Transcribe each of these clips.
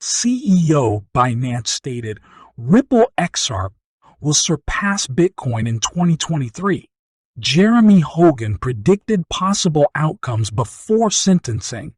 CEO Binance stated Ripple XRP will surpass Bitcoin in 2023. Jeremy Hogan predicted possible outcomes before sentencing,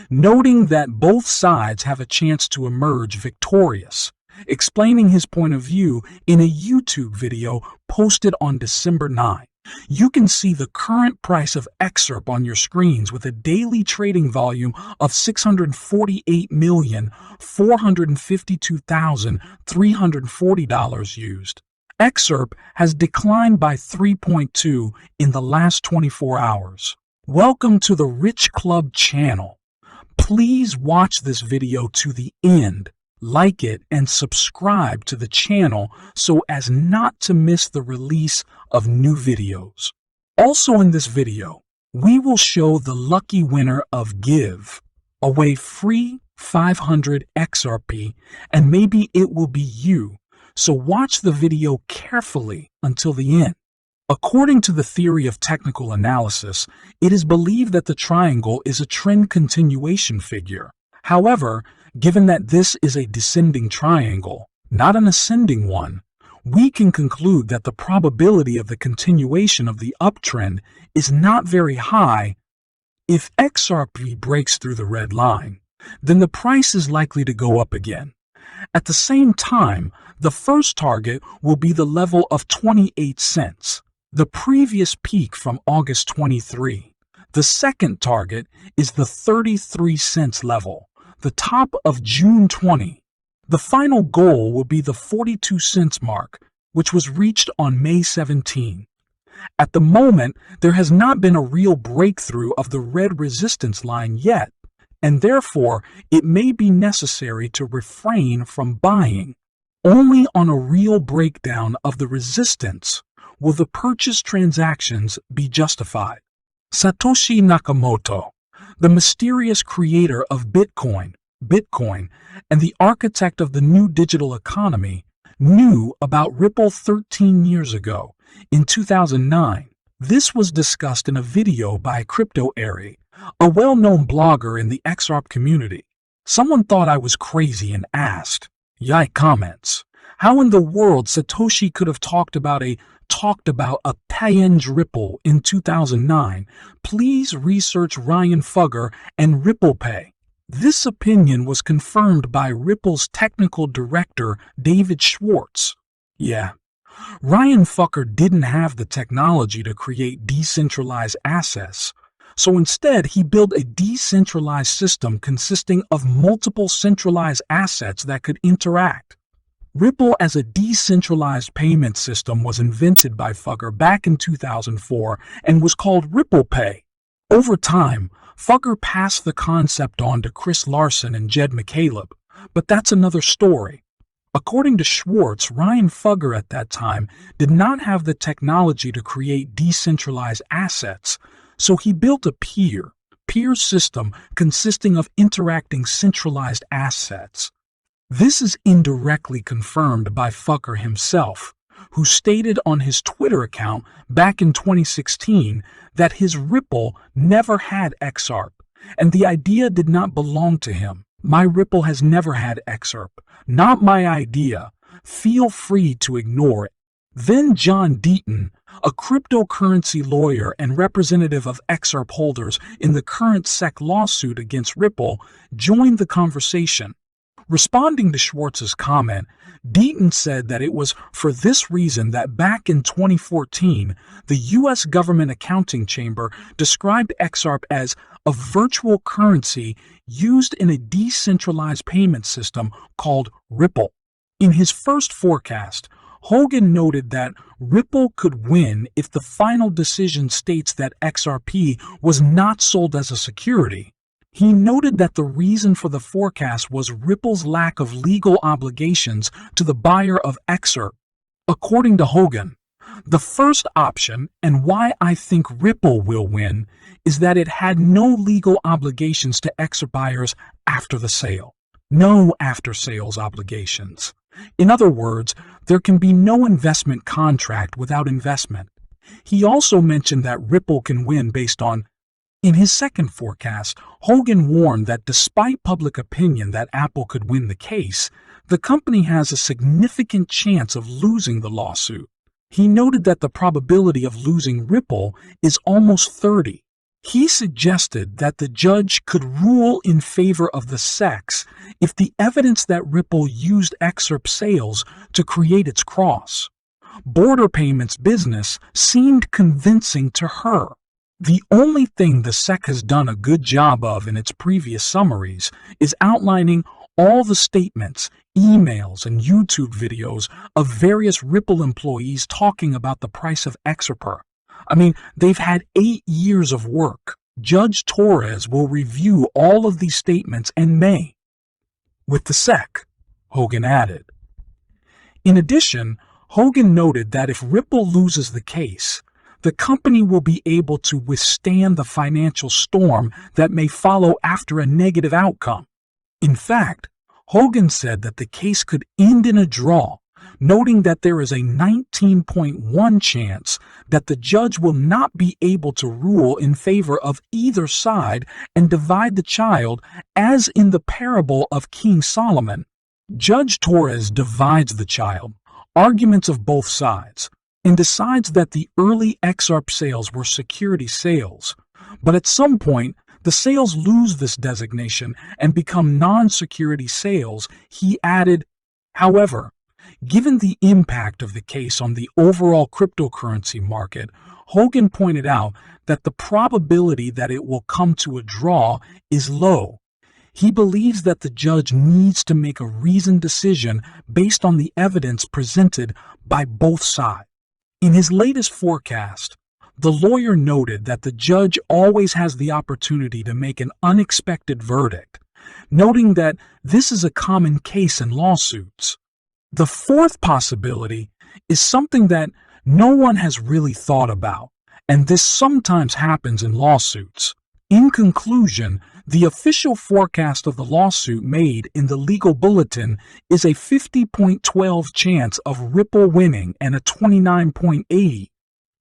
noting that both sides have a chance to emerge victorious. Explaining his point of view in a YouTube video posted on December 9. You can see the current price of XRP on your screens with a daily trading volume of $648,452,340 used. XRP has declined by 3.2 in the last 24 hours. Welcome to the Rich Club channel. Please watch this video to the end, like it, and subscribe to the channel so as not to miss the release of new videos. Also in this video, we will show the lucky winner of Give Away free 500 XRP, and maybe it will be you. So watch the video carefully until the end. According to the theory of technical analysis, it is believed that the triangle is a trend continuation figure. However, given that this is a descending triangle, not an ascending one, we can conclude that the probability of the continuation of the uptrend is not very high. If XRP breaks through the red line, then the price is likely to go up again. At the same time, the first target will be the level of 28 cents, the previous peak from August 23. The second target is the 33 cents level, the top of June 20. The final goal will be the 42 cents mark, which was reached on May 17. At the moment, there has not been a real breakthrough of the red resistance line yet, and therefore it may be necessary to refrain from buying. Only on a real breakdown of the resistance will the purchase transactions be justified. Satoshi Nakamoto, the mysterious creator of Bitcoin, and the architect of the new digital economy, knew about Ripple 13 years ago, in 2009. This was discussed in a video by Crypto Airy, a well-known blogger in the XRP community. Someone thought I was crazy and asked, Yike comments, how in the world Satoshi could have talked about a pay-enge Ripple in 2009. Please research Ryan Fugger and Ripple Pay. This opinion was confirmed by Ripple's technical director, David Schwartz. Yeah, Ryan Fugger didn't have the technology to create decentralized assets. So instead, he built a decentralized system consisting of multiple centralized assets that could interact. Ripple as a decentralized payment system was invented by Fugger back in 2004 and was called Ripple Pay. Over time, Fugger passed the concept on to Chris Larson and Jed McCaleb, but that's another story. According to Schwartz, Ryan Fugger at that time did not have the technology to create decentralized assets, so he built a peer system consisting of interacting centralized assets. This is indirectly confirmed by Fugger himself, who stated on his Twitter account back in 2016 that his Ripple never had XRP, and the idea did not belong to him. My Ripple has never had XRP, not my idea. Feel free to ignore it. Then John Deaton, a cryptocurrency lawyer and representative of XRP holders in the current SEC lawsuit against Ripple, joined the conversation. Responding to Schwartz's comment, Deaton said that it was for this reason that back in 2014, the U.S. Government Accounting Chamber described XRP as a virtual currency used in a decentralized payment system called Ripple. In his first forecast, Hogan noted that Ripple could win if the final decision states that XRP was not sold as a security. He noted that the reason for the forecast was Ripple's lack of legal obligations to the buyer of XRP. According to Hogan, the first option, and why I think Ripple will win, is that it had no legal obligations to XRP buyers after the sale. No after-sales obligations. In other words, there can be no investment contract without investment. He also mentioned that Ripple can win based on In his second forecast, Hogan warned that despite public opinion that Apple could win the case, the company has a significant chance of losing the lawsuit. He noted that the probability of losing Ripple is almost 30. He suggested that the judge could rule in favor of the SEC if the evidence that Ripple used XRP sales to create its cross border payments business seemed convincing to her. The only thing the SEC has done a good job of in its previous summaries is outlining all the statements, emails, and YouTube videos of various Ripple employees talking about the price of XRP. I mean, they've had 8 years of work. Judge Torres will review all of these statements and may, with the SEC, Hogan added. In addition, Hogan noted that if Ripple loses the case, the company will be able to withstand the financial storm that may follow after a negative outcome. In fact, Hogan said that the case could end in a draw, noting that there is a 19.1% chance that the judge will not be able to rule in favor of either side and divide the child, as in the parable of King Solomon. Judge Torres divides the child, arguments of both sides, and decides that the early XRP sales were security sales, but at some point, the sales lose this designation and become non-security sales. He added, however, given the impact of the case on the overall cryptocurrency market, Hogan pointed out that the probability that it will come to a draw is low. He believes that the judge needs to make a reasoned decision based on the evidence presented by both sides. In his latest forecast, the lawyer noted that the judge always has the opportunity to make an unexpected verdict, noting that this is a common case in lawsuits. The fourth possibility is something that no one has really thought about, and this sometimes happens in lawsuits. In conclusion, the official forecast of the lawsuit made in the legal bulletin is a 50.12% chance of Ripple winning and a 29.80%.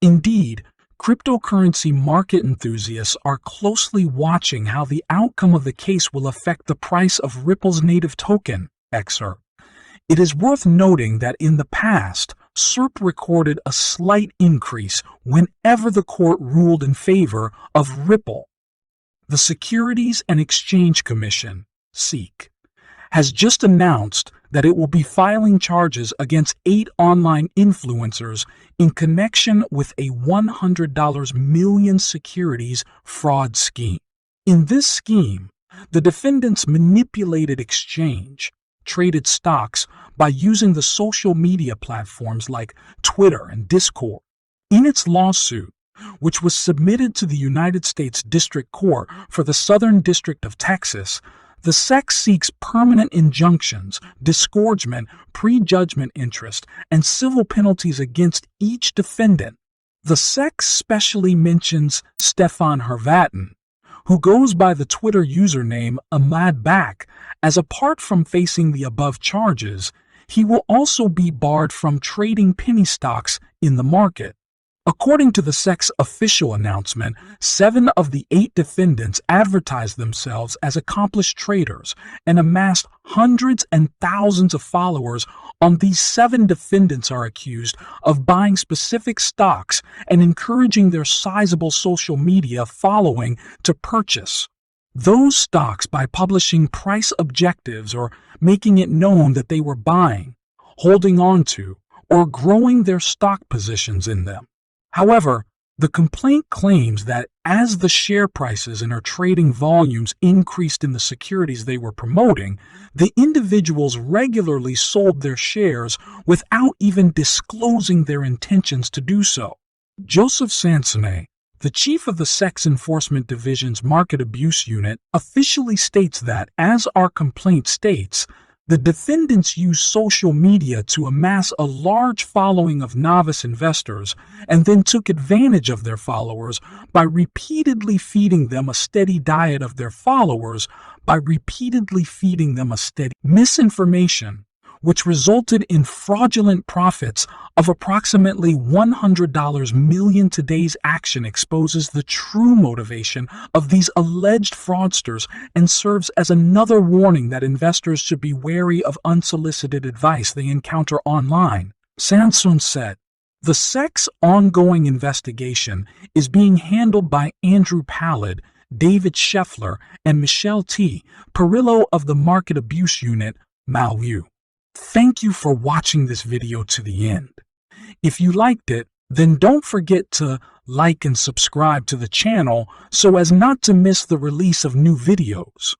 Indeed, cryptocurrency market enthusiasts are closely watching how the outcome of the case will affect the price of Ripple's native token, XRP. It is worth noting that in the past, SURP recorded a slight increase whenever the court ruled in favor of Ripple. The Securities and Exchange Commission, SEC, has just announced that it will be filing charges against 8 online influencers in connection with a $100 million securities fraud scheme. In this scheme, the defendants manipulated exchange, traded stocks by using the social media platforms like Twitter and Discord. In its lawsuit, which was submitted to the United States District Court for the Southern District of Texas, the SEC seeks permanent injunctions, disgorgement, prejudgment interest, and civil penalties against each defendant. The SEC specially mentions Stefan Hervatin, who goes by the Twitter username AhmadBak, as apart from facing the above charges, he will also be barred from trading penny stocks in the market. According to the SEC's official announcement, 7 of the 8 defendants advertised themselves as accomplished traders and amassed hundreds and thousands of followers. On these 7 defendants are accused of buying specific stocks and encouraging their sizable social media following to purchase those stocks by publishing price objectives or making it known that they were buying, holding on to, or growing their stock positions in them. However, the complaint claims that as the share prices and their trading volumes increased in the securities they were promoting, the individuals regularly sold their shares without even disclosing their intentions to do so. Joseph Sansone, the chief of the SEC's Enforcement Division's Market Abuse Unit, officially states that, as our complaint states, the defendants used social media to amass a large following of novice investors and then took advantage of their followers by repeatedly feeding them a steady diet of their followers misinformation, which resulted in fraudulent profits of approximately $100 million. Today's action exposes the true motivation of these alleged fraudsters and serves as another warning that investors should be wary of unsolicited advice they encounter online. Samsung said, "The SEC's ongoing investigation is being handled by Andrew Pallid, David Scheffler, and Michelle T. Perillo of the Market Abuse Unit, Malview." Thank you for watching this video to the end. If you liked it, then don't forget to like and subscribe to the channel so as not to miss the release of new videos.